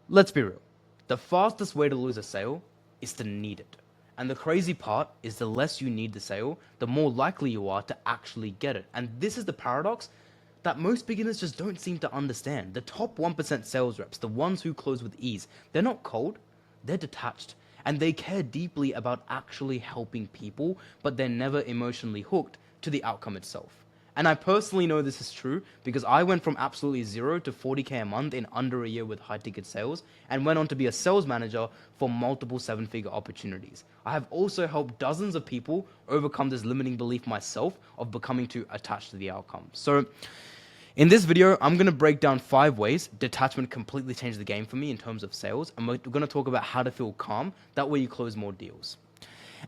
Let's be real. The fastest way to lose a sale is to need it. And the crazy part is the less you need the sale, the more likely you are to actually get it. And this is the paradox that most beginners just don't seem to understand. The top 1% sales reps, the ones who close with ease, they're not cold, they're detached. And they care deeply about actually helping people, but they're never emotionally hooked to the outcome itself. And I personally know this is true because I went from absolutely zero to 40K a month in under a year with high ticket sales and went on to be a sales manager for multiple seven figure opportunities. I have also helped dozens of people overcome this limiting belief myself of becoming too attached to the outcome. So, in this video, I'm going to break down 5 ways detachment completely changed the game for me in terms of sales, and we're going to talk about how to feel calm. That way, you close more deals.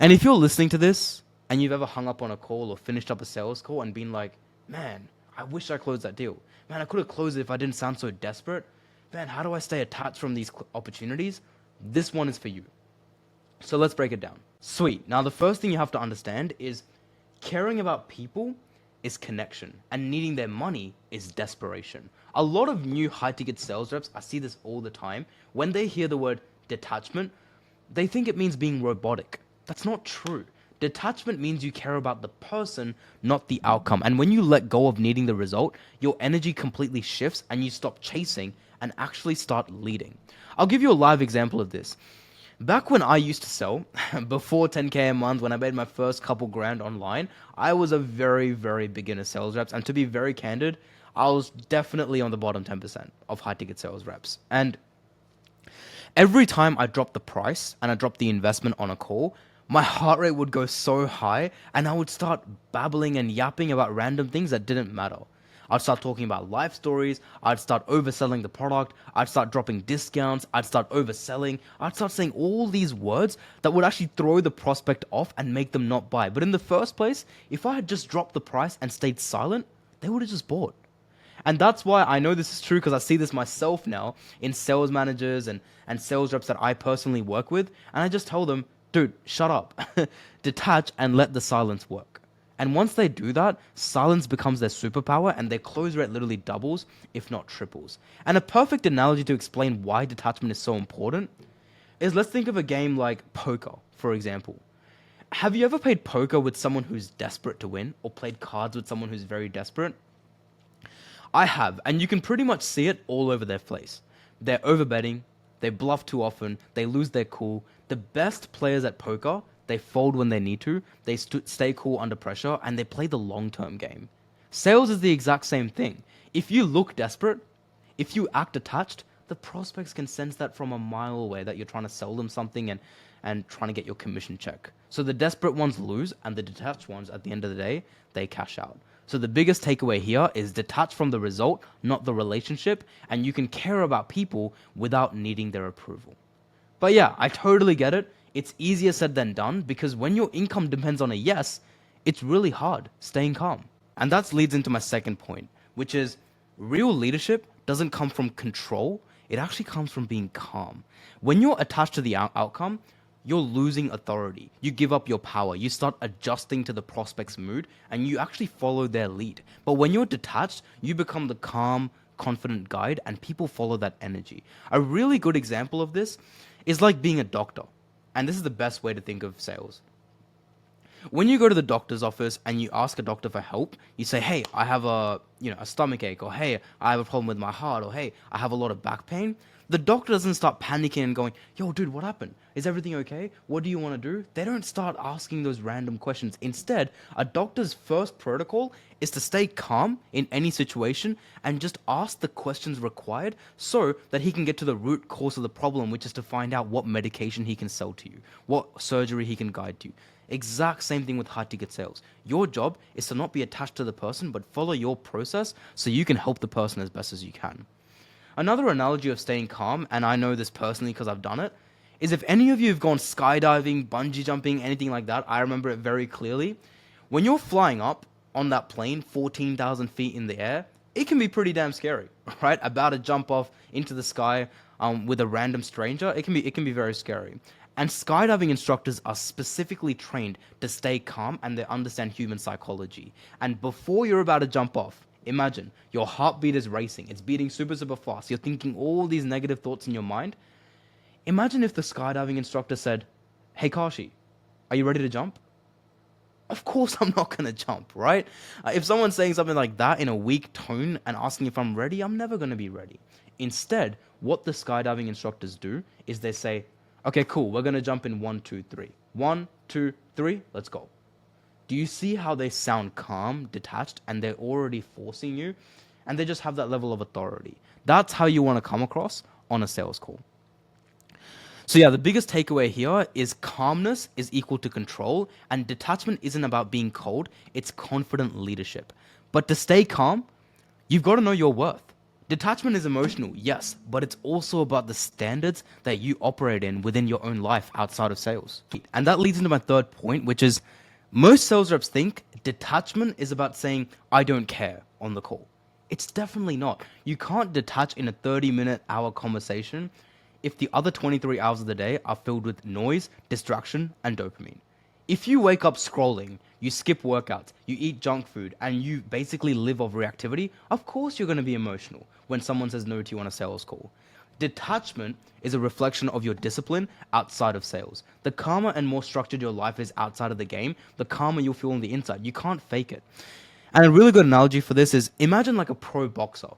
And if you're listening to this and you've ever hung up on a call or finished up a sales call and been like, man, I wish I closed that deal. Man, I could have closed it if I didn't sound so desperate. Man, how do I stay attached from these opportunities? This one is for you. So let's break it down. Sweet. Now, the first thing you have to understand is caring about people is connection, and needing their money is desperation. A lot of new high ticket sales reps, I see this all the time, when they hear the word detachment, they think it means being robotic. That's not true. Detachment means you care about the person, not the outcome. And when you let go of needing the result, your energy completely shifts and you stop chasing and actually start leading. I'll give you a live example of this. Back when I used to sell, before 10K a month, when I made my first couple grand online, I was a very, very beginner sales reps. And to be very candid, I was definitely on the bottom 10% of high ticket sales reps. And every time I dropped the price and I dropped the investment on a call, my heart rate would go so high and I would start babbling and yapping about random things that didn't matter. I'd start talking about life stories, I'd start overselling the product, I'd start dropping discounts, I'd start overselling, I'd start saying all these words that would actually throw the prospect off and make them not buy. But in the first place, if I had just dropped the price and stayed silent, they would have just bought. And that's why I know this is true because I see this myself now in sales managers and sales reps that I personally work with. And I just tell them, dude, shut up, detach and let the silence work. And once they do that, silence becomes their superpower and their close rate literally doubles, if not triples. And a perfect analogy to explain why detachment is so important is let's think of a game like poker, for example. Have you ever played poker with someone who's desperate to win or played cards with someone who's very desperate? I have, and you can pretty much see it all over their face. They're overbetting, they bluff too often, they lose their cool. The best players at poker, they fold when they need to, they stay cool under pressure, and they play the long-term game. Sales is the exact same thing. If you look desperate, if you act attached, the prospects can sense that from a mile away that you're trying to sell them something and trying to get your commission check. So the desperate ones lose, and the detached ones, at the end of the day, they cash out. So the biggest takeaway here is detach from the result, not the relationship, and you can care about people without needing their approval. But yeah, I totally get it. It's easier said than done because when your income depends on a yes, it's really hard staying calm. And that leads into my second point, which is real leadership doesn't come from control, it actually comes from being calm. When you're attached to the outcome, you're losing authority. You give up your power. You start adjusting to the prospect's mood and you actually follow their lead. But when you're detached, you become the calm, confident guide and people follow that energy. A really good example of this is like being a doctor. And this is the best way to think of sales. When you go to the doctor's office and you ask a doctor for help, you say, "Hey, I have a stomach ache," or "Hey, I have a problem with my heart," or "Hey, I have a lot of back pain." The doctor doesn't start panicking and going, "Yo, dude, what happened? Is everything okay? What do you want to do?" They don't start asking those random questions. Instead, a doctor's first protocol is to stay calm in any situation and just ask the questions required so that he can get to the root cause of the problem, which is to find out what medication he can sell to you, what surgery he can guide to you. Exact same thing with high ticket sales. Your job is to not be attached to the person, but follow your process so you can help the person as best as you can. Another analogy of staying calm, and I know this personally because I've done it, is if any of you have gone skydiving, bungee jumping, anything like that, I remember it very clearly. When you're flying up on that plane, 14,000 feet in the air, it can be pretty damn scary, right? About to jump off into the sky with a random stranger, it can be very scary. And skydiving instructors are specifically trained to stay calm and they understand human psychology. And before you're about to jump off, Imagine your heartbeat is racing, it's beating super, super fast. You're thinking all these negative thoughts in your mind. Imagine if the skydiving instructor said, "Hey, Kashi, are you ready to jump?" Of course, I'm not going to jump, right? If someone's saying something like that in a weak tone and asking if I'm ready, I'm never going to be ready. Instead, what the skydiving instructors do is they say, "Okay, cool, we're going to jump in 1, 2, 3. 1, 2, 3, let's go." Do you see how they sound calm, detached, and they're already forcing you? And they just have that level of authority. That's how you want to come across on a sales call. So yeah, the biggest takeaway here is calmness is equal to control, and detachment isn't about being cold, it's confident leadership. But to stay calm, you've got to know your worth. Detachment is emotional, yes, but it's also about the standards that you operate in within your own life outside of sales. And that leads into my third point, which is most sales reps think detachment is about saying, "I don't care" on the call. It's definitely not. You can't detach in a 30-minute hour conversation if the other 23 hours of the day are filled with noise, distraction, and dopamine. If you wake up scrolling, you skip workouts, you eat junk food, and you basically live off reactivity, of course you're going to be emotional when someone says no to you on a sales call. Detachment is a reflection of your discipline outside of sales. The calmer and more structured your life is outside of the game, the calmer you'll feel on the inside. You can't fake it. And a really good analogy for this is imagine like a pro boxer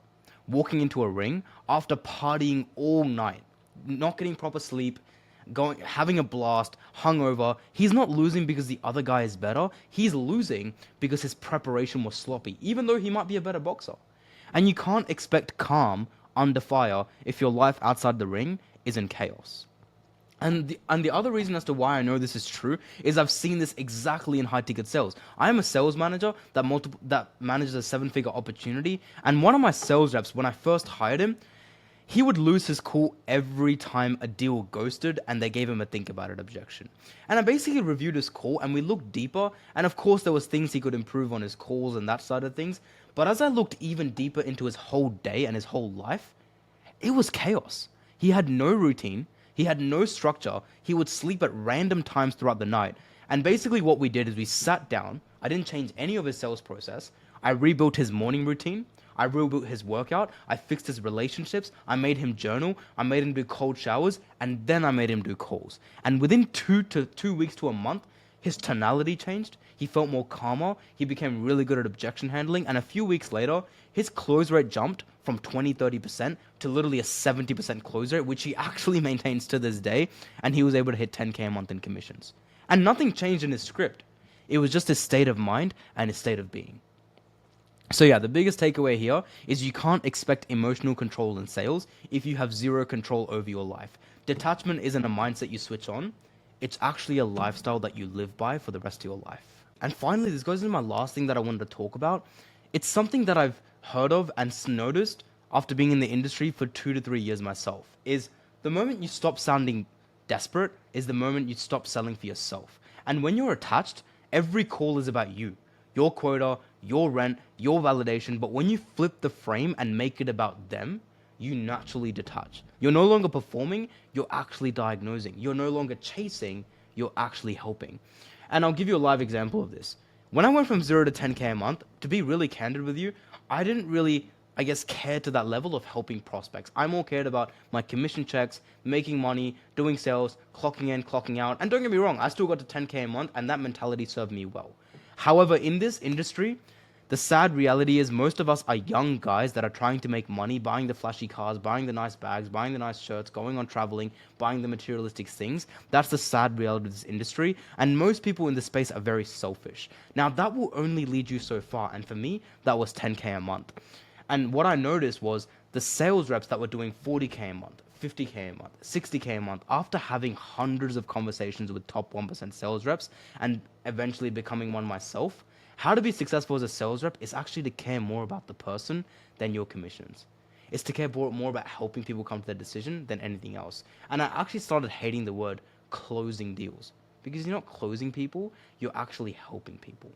walking into a ring after partying all night, not getting proper sleep, going having a blast, hungover. He's not losing because the other guy is better. He's losing because his preparation was sloppy, even though he might be a better boxer. And you can't expect calm under fire if your life outside the ring is in chaos. And the other reason as to why I know this is true is I've seen this exactly in high ticket sales. I am a sales manager that manages a 7-figure opportunity, and one of my sales reps, when I first hired him, he would lose his cool every time a deal ghosted and they gave him a think about it objection. And I basically reviewed his call and we looked deeper, and of course there was things he could improve on his calls and that side of things. But as I looked even deeper into his whole day and his whole life, it was chaos. He had no routine. He had no structure. He would sleep at random times throughout the night. And basically, what we did is we sat down. I didn't change any of his sales process. I rebuilt his morning routine. I rebuilt his workout. I fixed his relationships. I made him journal. I made him do cold showers. And then I made him do calls. And within 2 weeks to a month, his tonality changed. He felt more calmer. He became really good at objection handling. And a few weeks later, his close rate jumped from 20-30% to literally a 70% close rate, which he actually maintains to this day. And he was able to hit 10K a month in commissions. And nothing changed in his script. It was just his state of mind and his state of being. So yeah, the biggest takeaway here is you can't expect emotional control in sales if you have zero control over your life. Detachment isn't a mindset you switch on. It's actually a lifestyle that you live by for the rest of your life. And finally, this goes into my last thing that I wanted to talk about. It's something that I've heard of and noticed after being in the industry for 2 to 3 years myself, is the moment you stop sounding desperate is the moment you stop selling for yourself. And when you're attached, every call is about you, your quota, your rent, your validation. But when you flip the frame and make it about them, you naturally detach. You're no longer performing, you're actually diagnosing. You're no longer chasing, you're actually helping. And I'll give you a live example of this. When I went from 0 to 10K a month, to be really candid with you, I didn't really, I guess, care to that level of helping prospects. I more cared about my commission checks, making money, doing sales, clocking in, clocking out. And don't get me wrong, I still got to 10K a month, and that mentality served me well. However, in this industry, the sad reality is most of us are young guys that are trying to make money, buying the flashy cars, buying the nice bags, buying the nice shirts, going on traveling, buying the materialistic things. That's the sad reality of this industry. And most people in this space are very selfish. Now, that will only lead you so far. And for me, that was 10K a month. And what I noticed was the sales reps that were doing 40K a month, 50K a month, 60K a month, after having hundreds of conversations with top 1% sales reps and eventually becoming one myself, how to be successful as a sales rep is actually to care more about the person than your commissions. It's to care more about helping people come to their decision than anything else. And I actually started hating the word closing deals, because you're not closing people, you're actually helping people,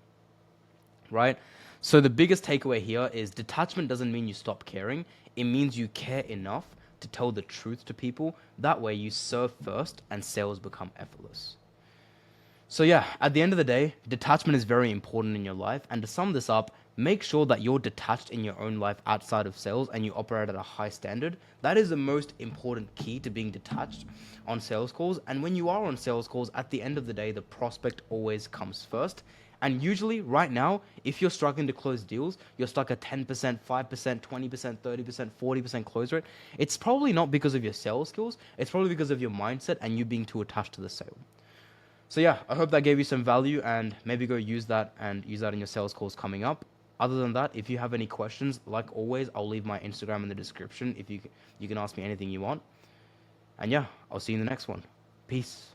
right? So the biggest takeaway here is detachment doesn't mean you stop caring. It means you care enough to tell the truth to people. That way you serve first and sales become effortless. So yeah, at the end of the day, detachment is very important in your life. And to sum this up, make sure that you're detached in your own life outside of sales and you operate at a high standard. That is the most important key to being detached on sales calls. And when you are on sales calls, at the end of the day, the prospect always comes first. And usually, right now, if you're struggling to close deals, you're stuck at 10%, 5%, 20%, 30%, 40% close rate. It's probably not because of your sales skills, it's probably because of your mindset and you being too attached to the sale. So yeah, I hope that gave you some value, and maybe go use that and use that in your sales calls coming up. Other than that, if you have any questions, like always, I'll leave my Instagram in the description. If you can ask me anything you want. And yeah, I'll see you in the next one. Peace.